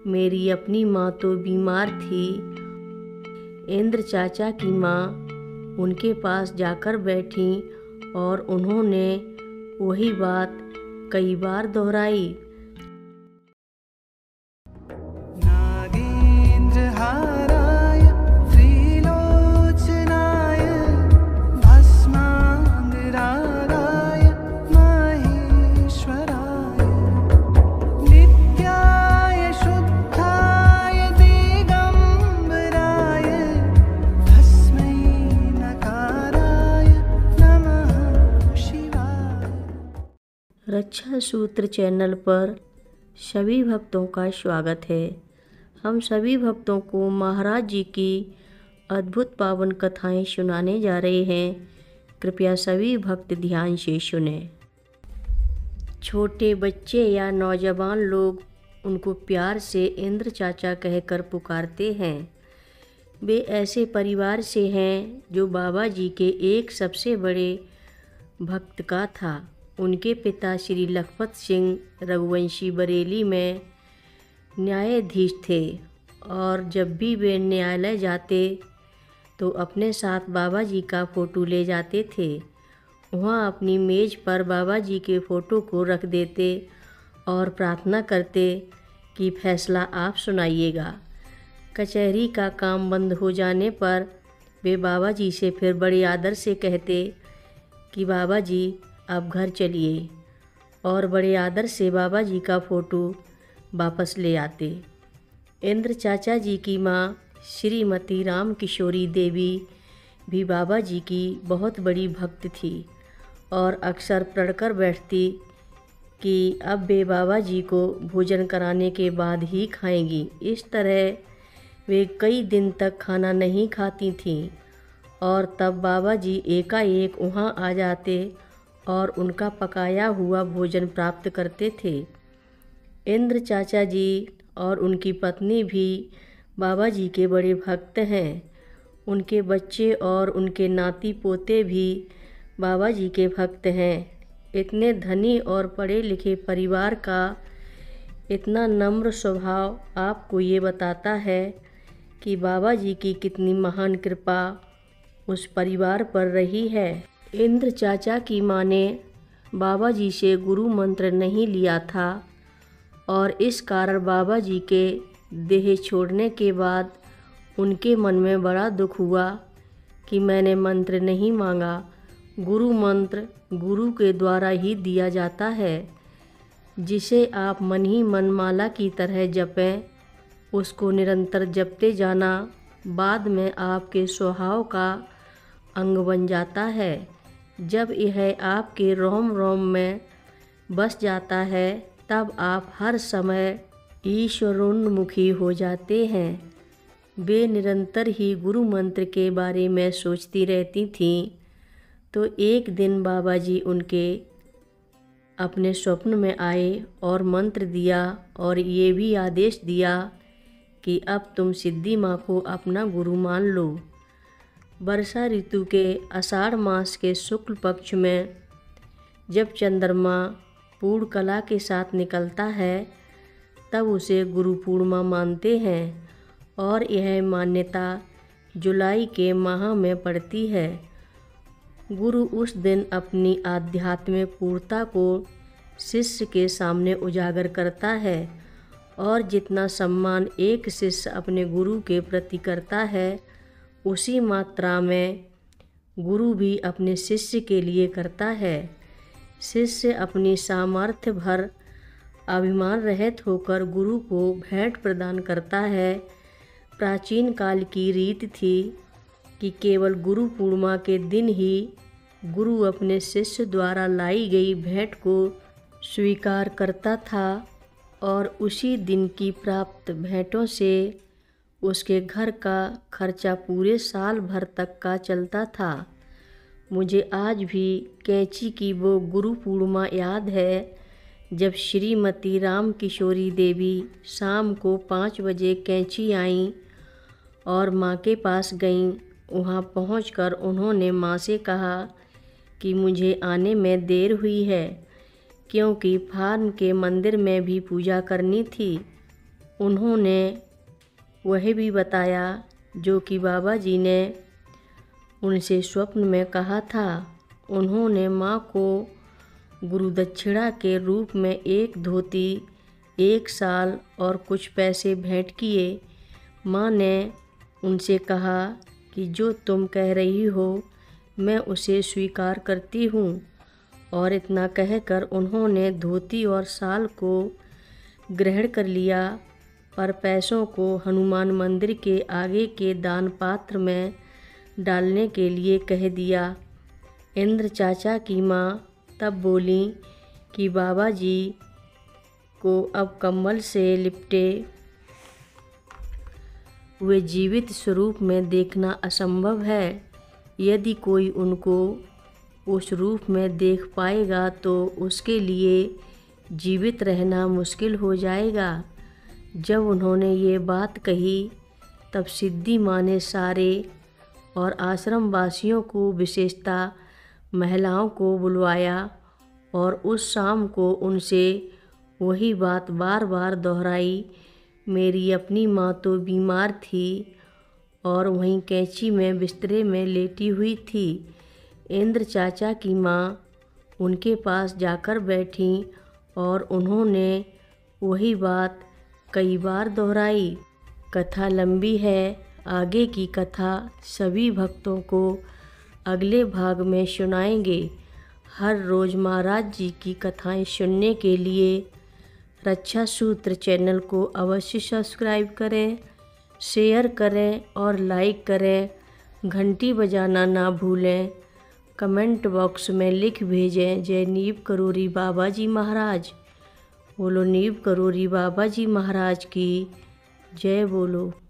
मेरी अपनी माँ तो बीमार थी। इंद्र चाचा की माँ उनके पास जाकर बैठी और उन्होंने वही बात कई बार दोहराई। नागेन्द्रहाराय त्रिलोचनाय भस्माङ्गरागाय माहेश्वराय नित्याय शुद्धाय दिगम्बराय तस्मै नकाराय नमः शिवाय। रक्षा सूत्र चैनल पर सभी भक्तों का स्वागत है। हम सभी भक्तों को महाराज जी की अद्भुत पावन कथाएं सुनाने जा रहे हैं। कृपया सभी भक्त ध्यान से सुने। छोटे बच्चे या नौजवान लोग उनको प्यार से इंद्र चाचा कहकर पुकारते हैं। वे ऐसे परिवार से हैं जो बाबा जी के एक सबसे बड़े भक्त का था। उनके पिता श्री लखपत सिंह रघुवंशी बरेली में न्यायाधीश थे और जब भी वे न्यायालय जाते तो अपने साथ बाबा जी का फ़ोटो ले जाते थे। वहाँ अपनी मेज़ पर बाबा जी के फ़ोटो को रख देते और प्रार्थना करते कि फैसला आप सुनाइएगा। कचहरी का काम बंद हो जाने पर वे बाबा जी से फिर बड़े आदर से कहते कि बाबा जी आप घर चलिए, और बड़े आदर से बाबा जी का फ़ोटो वापस ले आते। इंद्र चाचा जी की माँ श्रीमती राम किशोरी देवी भी बाबा जी की बहुत बड़ी भक्त थी और अक्सर पढ़कर बैठती कि अब वे बाबा जी को भोजन कराने के बाद ही खाएंगी। इस तरह वे कई दिन तक खाना नहीं खाती थीं और तब बाबा जी एकाएक वहाँ आ जाते और उनका पकाया हुआ भोजन प्राप्त करते थे। इंद्र चाचा जी और उनकी पत्नी भी बाबा जी के बड़े भक्त हैं। उनके बच्चे और उनके नाती पोते भी बाबा जी के भक्त हैं। इतने धनी और पढ़े लिखे परिवार का इतना नम्र स्वभाव आपको ये बताता है कि बाबा जी की कितनी महान कृपा उस परिवार पर रही है। इंद्र चाचा की माँ ने बाबा जी से गुरु मंत्र नहीं लिया था और इस कारण बाबा जी के देह छोड़ने के बाद उनके मन में बड़ा दुख हुआ कि मैंने मंत्र नहीं मांगा। गुरु मंत्र गुरु के द्वारा ही दिया जाता है, जिसे आप मन ही मन माला की तरह जपें। उसको निरंतर जपते जाना बाद में आपके स्वभाव का अंग बन जाता है। जब यह आपके रोम रोम में बस जाता है तब आप हर समय ईश्वरोन्मुखी हो जाते हैं। वे निरंतर ही गुरु मंत्र के बारे में सोचती रहती थीं। तो एक दिन बाबा जी उनके अपने स्वप्न में आए और मंत्र दिया और ये भी आदेश दिया कि अब तुम सिद्धि माँ को अपना गुरु मान लो। वर्षा ऋतु के आषाढ़ मास के शुक्ल पक्ष में जब चंद्रमा पूर्ण कला के साथ निकलता है तब उसे गुरु पूर्णिमा मानते हैं और यह मान्यता जुलाई के माह में पड़ती है। गुरु उस दिन अपनी आध्यात्मिक पूर्णता को शिष्य के सामने उजागर करता है और जितना सम्मान एक शिष्य अपने गुरु के प्रति करता है उसी मात्रा में गुरु भी अपने शिष्य के लिए करता है। शिष्य अपनी सामर्थ्य भर अभिमान रहित होकर गुरु को भेंट प्रदान करता है। प्राचीन काल की रीत थी कि केवल गुरु पूर्णिमा के दिन ही गुरु अपने शिष्य द्वारा लाई गई भेंट को स्वीकार करता था और उसी दिन की प्राप्त भेंटों से उसके घर का खर्चा पूरे साल भर तक का चलता था। मुझे आज भी कैंची की वो गुरु पूर्णिमा याद है जब श्रीमती राम किशोरी देवी शाम को 5 बजे कैंची आईं और माँ के पास गईं। वहाँ पहुंचकर उन्होंने माँ से कहा कि मुझे आने में देर हुई है क्योंकि फार्म के मंदिर में भी पूजा करनी थी। उन्होंने वह भी बताया जो कि बाबा जी ने उनसे स्वप्न में कहा था। उन्होंने माँ को गुरुदक्षिणा के रूप में एक धोती, एक साल और कुछ पैसे भेंट किए। माँ ने उनसे कहा कि जो तुम कह रही हो मैं उसे स्वीकार करती हूँ। और इतना कहकर उन्होंने धोती और साल को ग्रहण कर लिया और पैसों को हनुमान मंदिर के आगे के दान पात्र में डालने के लिए कह दिया। इंद्र चाचा की माँ तब बोली कि बाबा जी को अब कंबल से लिपटे हुए जीवित स्वरूप में देखना असंभव है। यदि कोई उनको उस रूप में देख पाएगा तो उसके लिए जीवित रहना मुश्किल हो जाएगा। जब उन्होंने ये बात कही तब सिद्धि माँ ने सारे और आश्रम वासियों को, विशेषता महिलाओं को बुलवाया और उस शाम को उनसे वही बात बार बार दोहराई। मेरी अपनी माँ तो बीमार थी और वहीं कैंची में बिस्तरे में लेटी हुई थी। इंद्र चाचा की माँ उनके पास जाकर बैठी और उन्होंने वही बात कई बार दोहराई। कथा लंबी है, आगे की कथा सभी भक्तों को अगले भाग में सुनाएंगे। हर रोज़ महाराज जी की कथाएं सुनने के लिए रक्षा सूत्र चैनल को अवश्य सब्सक्राइब करें, शेयर करें और लाइक करें। घंटी बजाना ना भूलें। कमेंट बॉक्स में लिख भेजें जय नीव करोरी बाबा जी महाराज। बोलो नीव करोरी बाबा जी महाराज की जय बोलो।